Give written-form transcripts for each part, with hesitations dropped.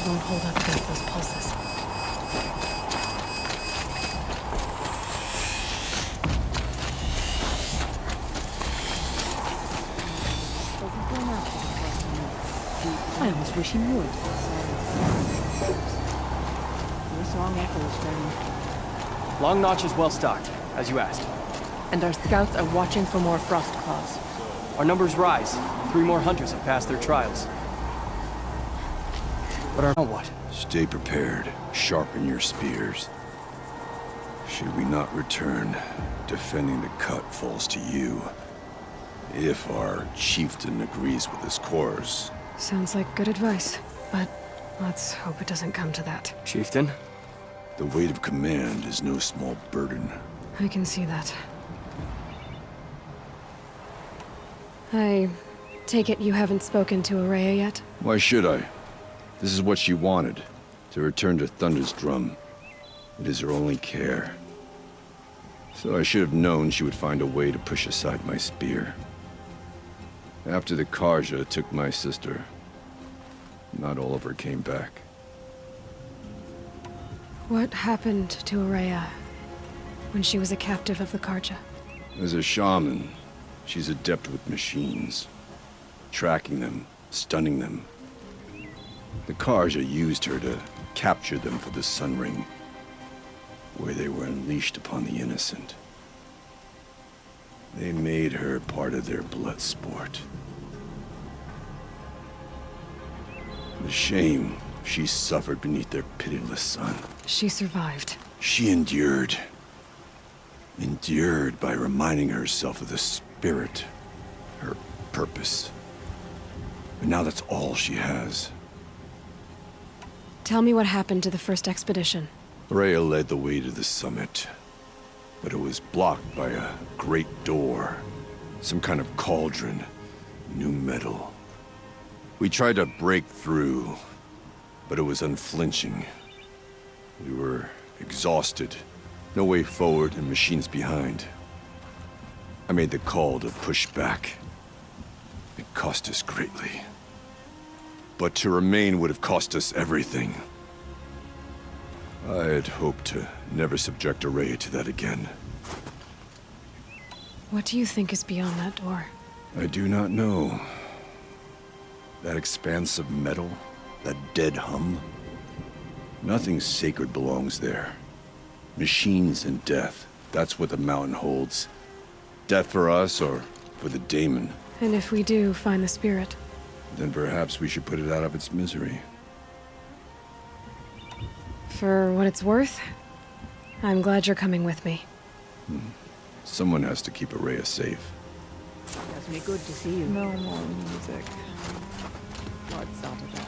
Won't hold up against those pulses. I almost wish he would. This long echoes then. Long Notch is well stocked, as you asked. And our scouts are watching for more frost claws. Our numbers rise. 3 more hunters have passed their trials. But our what? Stay prepared. Sharpen your spears. Should we not return, defending the cut falls to you. If our chieftain agrees with his course. Sounds like good advice, but let's hope it doesn't come to that. Chieftain? The weight of command is no small burden. I can see that. I take it you haven't spoken to Araya yet? Why should I? This is what she wanted, to return to Thunder's drum. It is her only care. So I should have known she would find a way to push aside my spear. After the Karja took my sister, not all of her came back. What happened to Araya when she was a captive of the Karja? As a shaman, she's adept with machines. Tracking them, stunning them. The Karja used her to capture them for the Sun Ring, where they were unleashed upon the innocent. They made her part of their blood sport. The shame she suffered beneath their pitiless sun. She survived. She endured. Endured by reminding herself of the spirit, her purpose. But now that's all she has. Tell me what happened to the first expedition. Rhea led the way to the summit, but it was blocked by a great door. Some kind of cauldron. New metal. We tried to break through, but it was unflinching. We were exhausted. No way forward and machines behind. I made the call to push back. It cost us greatly. But to remain would have cost us everything. I had hoped to never subject Araya to that again. What do you think is beyond that door? I do not know. That expanse of metal, that dead hum. Nothing sacred belongs there. Machines and death, that's what the mountain holds. Death for us or for the daemon. And if we do find the spirit? Then perhaps we should put it out of its misery. For what it's worth, I'm glad you're coming with me. Someone has to keep Araya safe. Does me good to see you. No more music. What's out of that?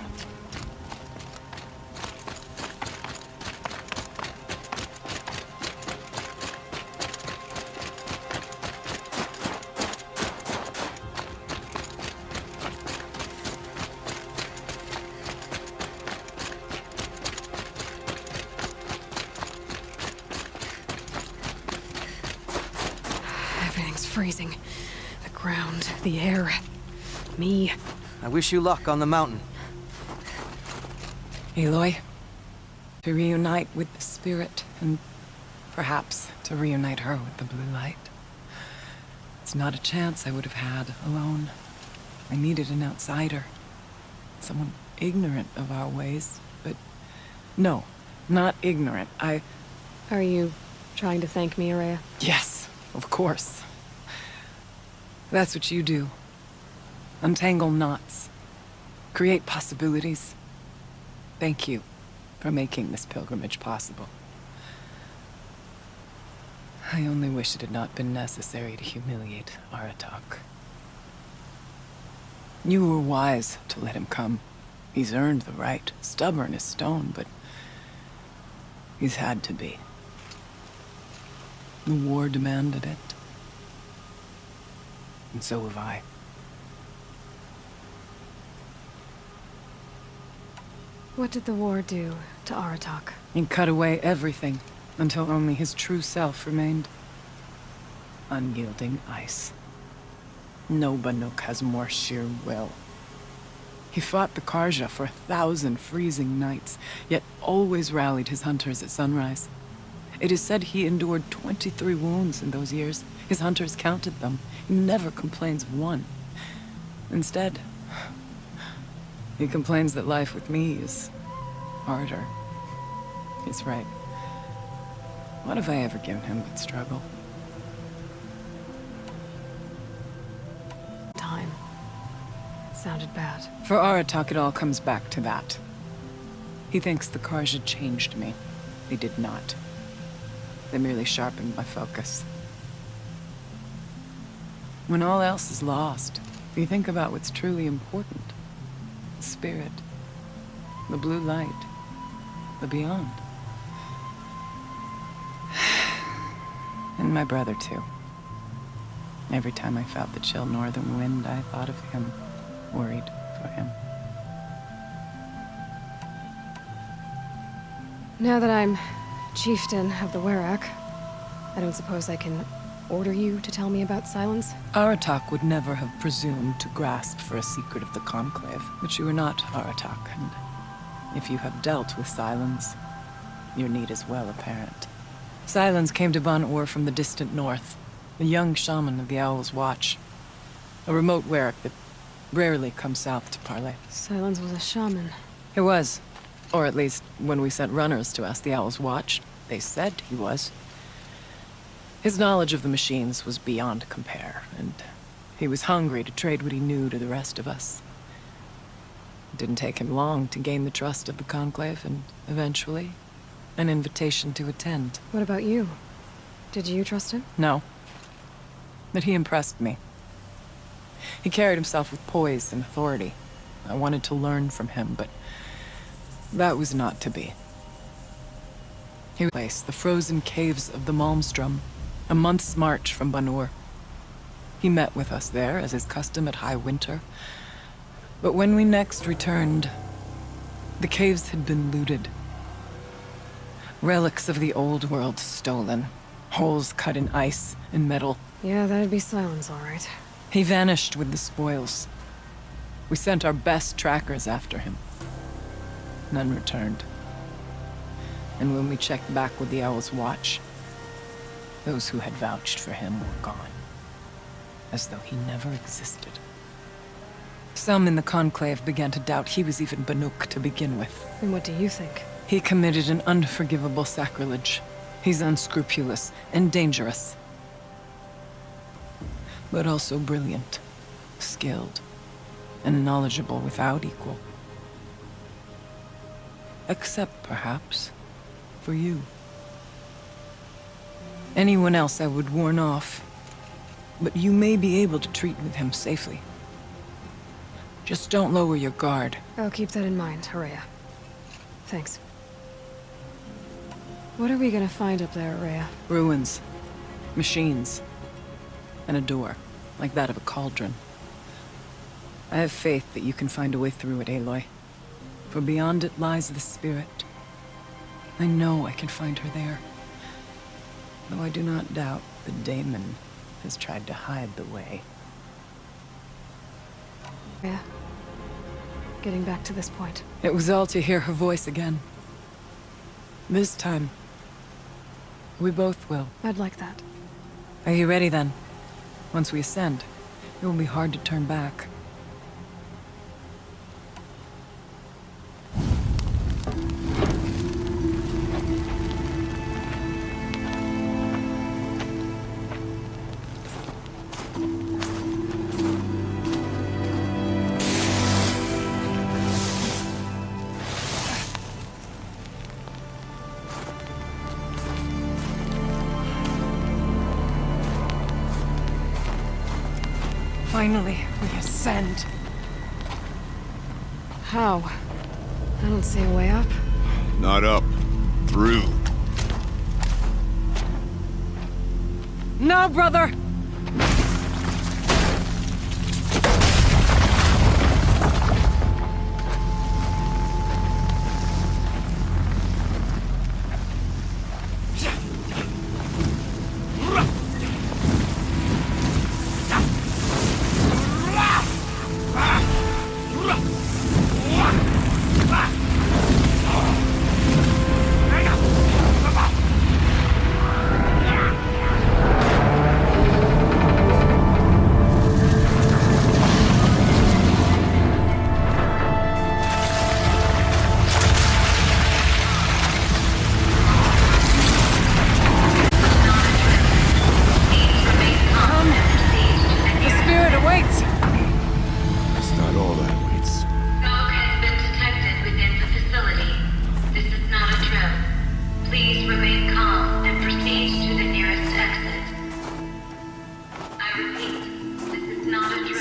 Everything's freezing. The ground, the air, me. I wish you luck on the mountain. Aloy, to reunite with the spirit, and perhaps to reunite her with the blue light. It's not a chance I would have had alone. I needed an outsider. Someone ignorant of our ways, but no, not ignorant. Are you trying to thank me, Araya? Yes, of course. That's what you do. Untangle knots. Create possibilities. Thank you for making this pilgrimage possible. I only wish it had not been necessary to humiliate Aratak. You were wise to let him come. He's earned the right. Stubborn as stone, but he's had to be. The war demanded it. And so have I. What did the war do to Aratak? He cut away everything until only his true self remained. Unyielding ice. No Banuk has more sheer will. He fought the Karja for 1,000 freezing nights, yet always rallied his hunters at sunrise. It is said he endured 23 wounds in those years. His hunters counted them. He never complains of one. Instead, he complains that life with me is harder. He's right. What have I ever given him but struggle? Time. It sounded bad. For Aratak, it all comes back to that. He thinks the Karja changed me. They did not. They merely sharpened my focus. When all else is lost, you think about what's truly important. The spirit. The blue light. The beyond. And my brother, too. Every time I felt the chill northern wind, I thought of him. Worried for him. Now that I'm chieftain of the Werak, I don't suppose I can order you to tell me about Silence? Aratak would never have presumed to grasp for a secret of the Conclave, but you are not Aratak, and if you have dealt with Silence, your need is well apparent. Silence came to Ban-Ur from the distant north, a young shaman of the Owl's Watch, a remote Werak that rarely comes south to parley. Silence was a shaman. He was, or at least when we sent runners to ask the Owl's Watch, they said he was. His knowledge of the machines was beyond compare, and he was hungry to trade what he knew to the rest of us. It didn't take him long to gain the trust of the Conclave, and eventually, an invitation to attend. What about you? Did you trust him? No. But he impressed me. He carried himself with poise and authority. I wanted to learn from him, but That was not to be. He placed the frozen caves of the Malmstrom, a month's march from Banur. He met with us there, as is custom at high winter. But when we next returned, the caves had been looted. Relics of the old world stolen. Holes cut in ice and metal. Yeah, that'd be Silence, all right. He vanished with the spoils. We sent our best trackers after him. None returned. And when we checked back with the Owl's Watch, those who had vouched for him were gone. As though he never existed. Some in the Conclave began to doubt he was even Banuk to begin with. And what do you think? He committed an unforgivable sacrilege. He's unscrupulous and dangerous. But also brilliant, skilled, and knowledgeable without equal. Except, perhaps, for you. Anyone else I would warn off, but you may be able to treat with him safely. Just don't lower your guard. I'll keep that in mind, Horea. Thanks. What are we gonna find up there, Horea? Ruins, machines, and a door, like that of a cauldron. I have faith that you can find a way through it, Aloy. For beyond it lies the spirit. I know I can find her there. Though I do not doubt that Daemon has tried to hide the way. Yeah. Getting back to this point. It was all to hear her voice again. This time, we both will. I'd like that. Are you ready then? Once we ascend, it will be hard to turn back. Finally, we ascend. How? I don't see a way up. Not up. Through. No, brother!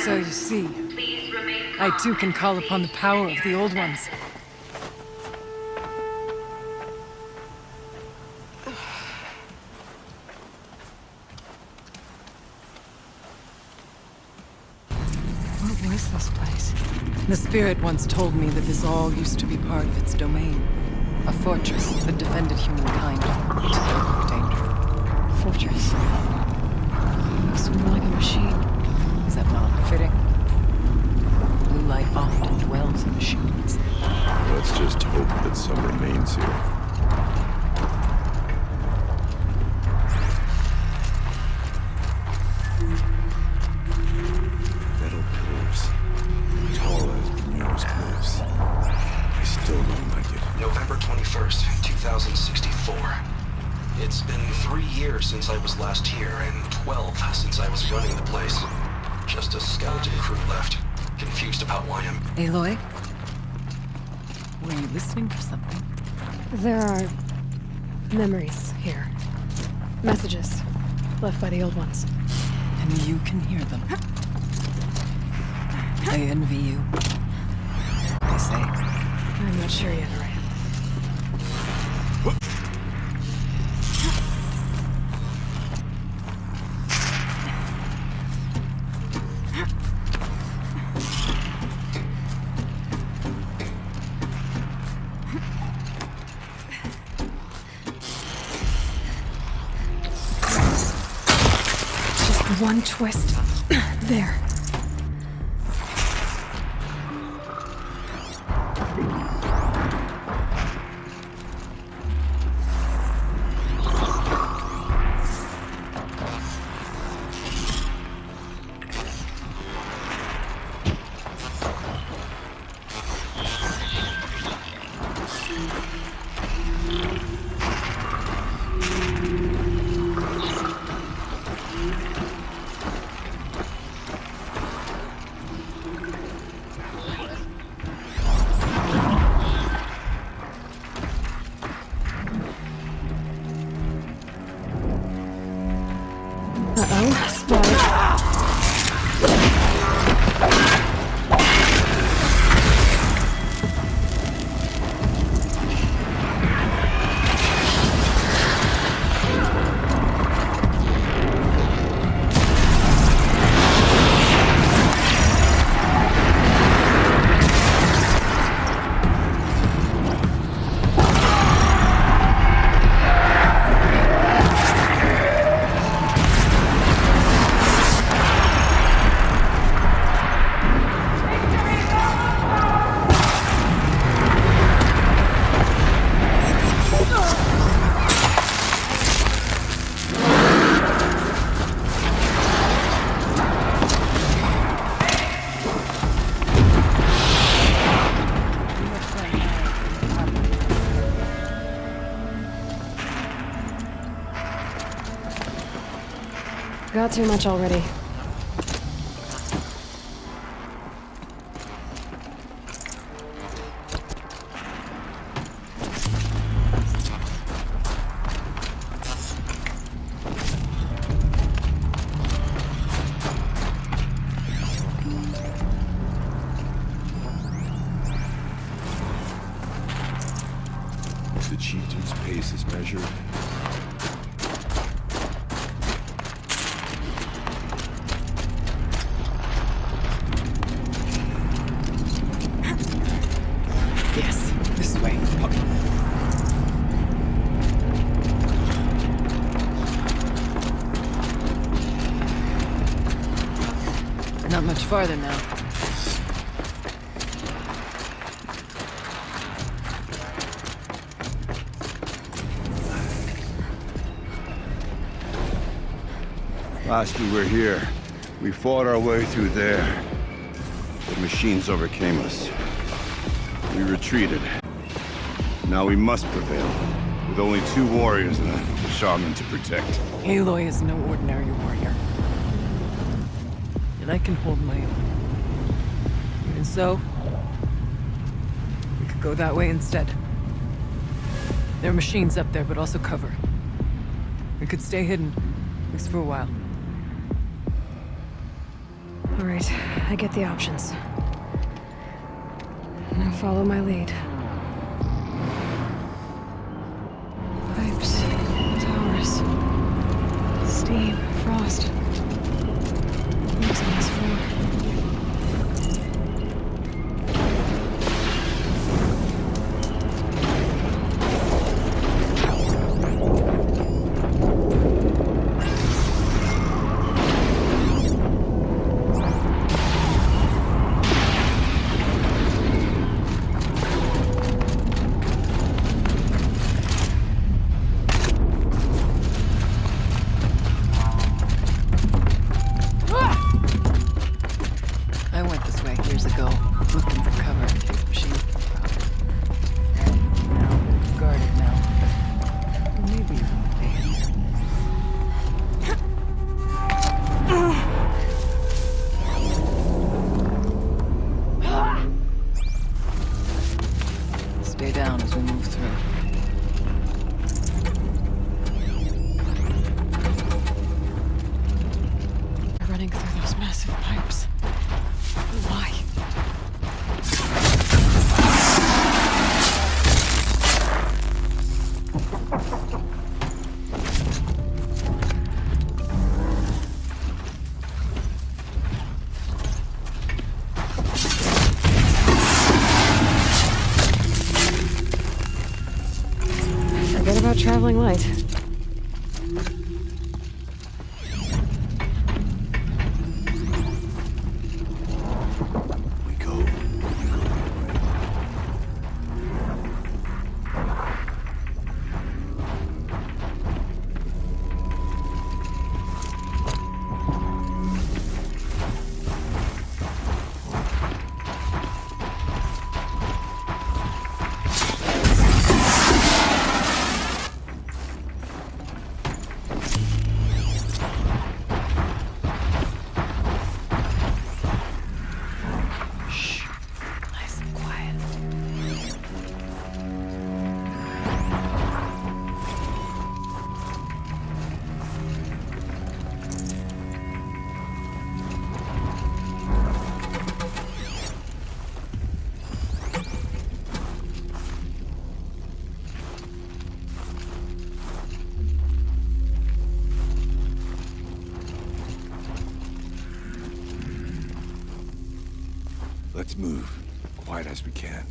So you see, I too can call upon the power of the Old Ones. What was this place? The Spirit once told me that this all used to be part of its domain. A fortress that defended humankind against danger. Fortress. Looks more like a machine. Is that not fitting? Blue light often dwells in machines. Let's just hope that some remains here. Metal pillars. Tall as Muir's cliffs. I still don't like it. November 21st, 2064. It's been 3 years since I was last here, and 12 since I was running the place. Just a skeleton crew left. Confused about why I'm... Aloy? Were you listening for something? There are memories here. Messages left by the Old Ones. And you can hear them. I envy you. They say. I'm not sure yet, Araya. one twist. There. Uh-oh, spotted. Got too much already. The chieftain's pace is measured. Yes, this way. Not much farther now. Last we were here, we fought our way through there. The machines overcame us. We retreated. Now we must prevail, with only 2 warriors and a shaman to protect. Aloy is no ordinary warrior. And I can hold my own. And so, we could go that way instead. There are machines up there, but also cover. We could stay hidden, at least for a while. All right, I get the options. Now follow my lead. Pipes, towers, steam, frost. What's on this floor? I went this way years ago, looking for cover in case machines came out. And now, guarded now. But maybe one day. Stay down as we move through. Running through those massive pipes. Why? Forget about traveling light. Let's move. Quiet as we can.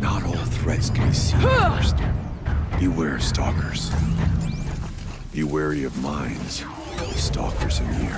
Not all threats can be seen first. Beware of stalkers. Be wary of mines. Stalkers in here.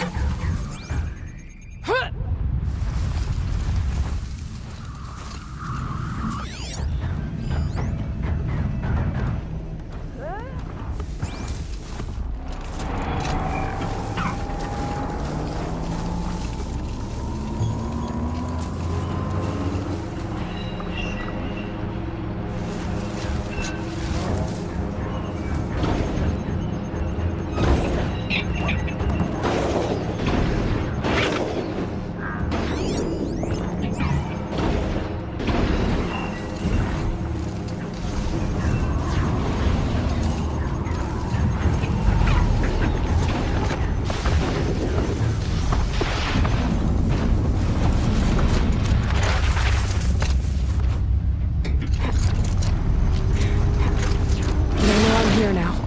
Here now.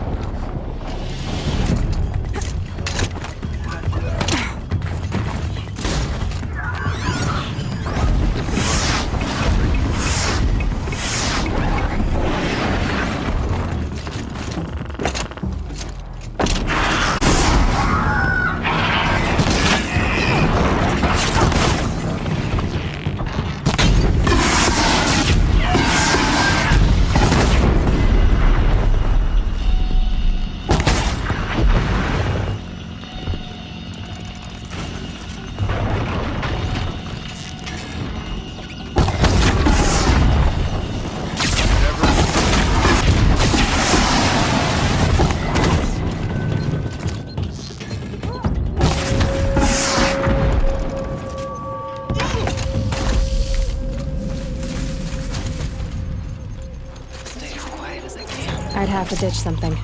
I'd have to ditch something.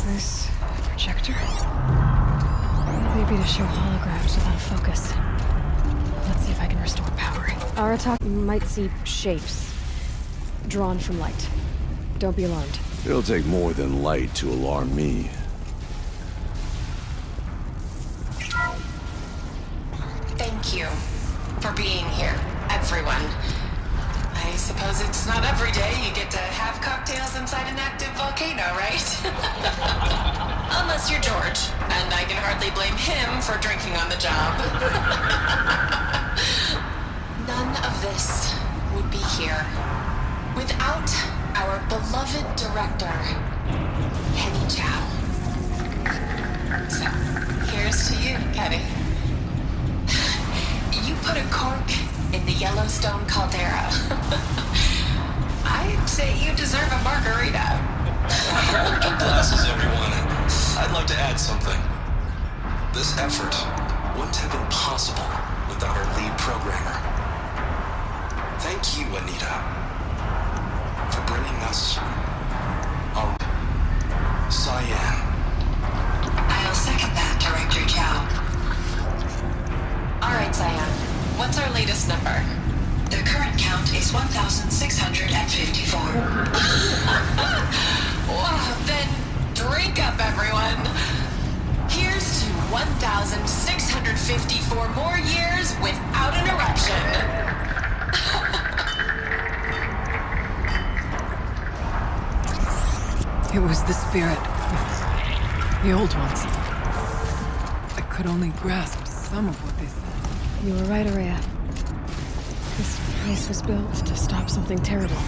This projector? Maybe to show holograms without focus. Let's see if I can restore power. Aratak might see shapes drawn from light. Don't be alarmed. It'll take more than light to alarm me. Thank you for being here, everyone. I suppose it's not every day you get to have cocktails inside an active volcano, right? Unless you're George, and I can hardly blame him for drinking on the job. None of this would be here without our beloved director, Kenny Chow. So, here's to you, Kenny. You put a cork in the Yellowstone caldera. I'd say you deserve a margarita. Hold your glasses, everyone. I'd like to add something. This effort wouldn't have been possible without our lead programmer. Thank you, Anita, for bringing us our... Cyan. I'll second that, Director Chow. All right, Cyan. What's our latest number? The current count is 1,654. Wow, then drink up, everyone. Here's to 1,654 more years without an eruption. It was the spirit. The old ones. I could only grasp some of what they said. You were right, Araya. This place was built to stop something terrible.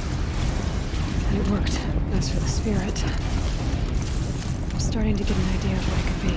And it worked. As for the spirit, I'm starting to get an idea of what it could be.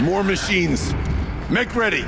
More machines. Make ready.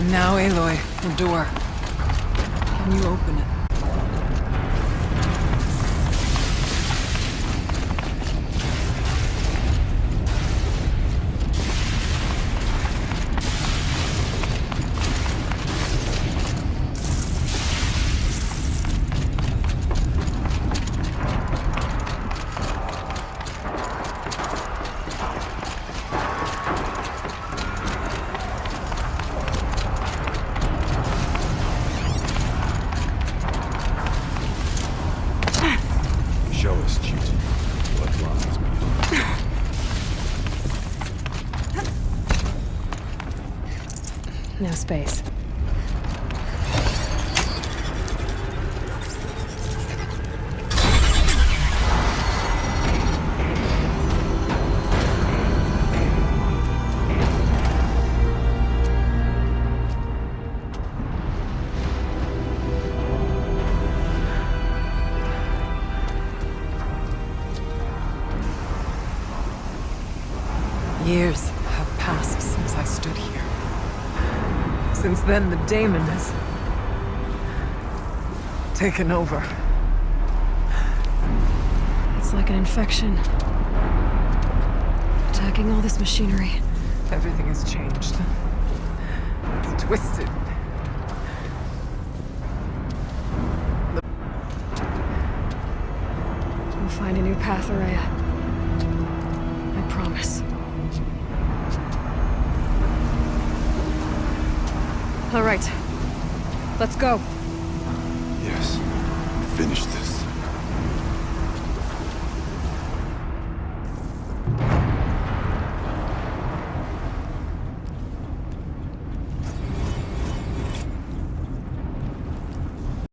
Now, Aloy, the door. Can you open it? Show us, duty. What lies beyond. No space. Years have passed since I stood here. Since then, the daemon has taken over. It's like an infection. Attacking all this machinery. Everything has changed. It's twisted. We'll find a new path, Araya. I promise. All right. Let's go. Yes. Finish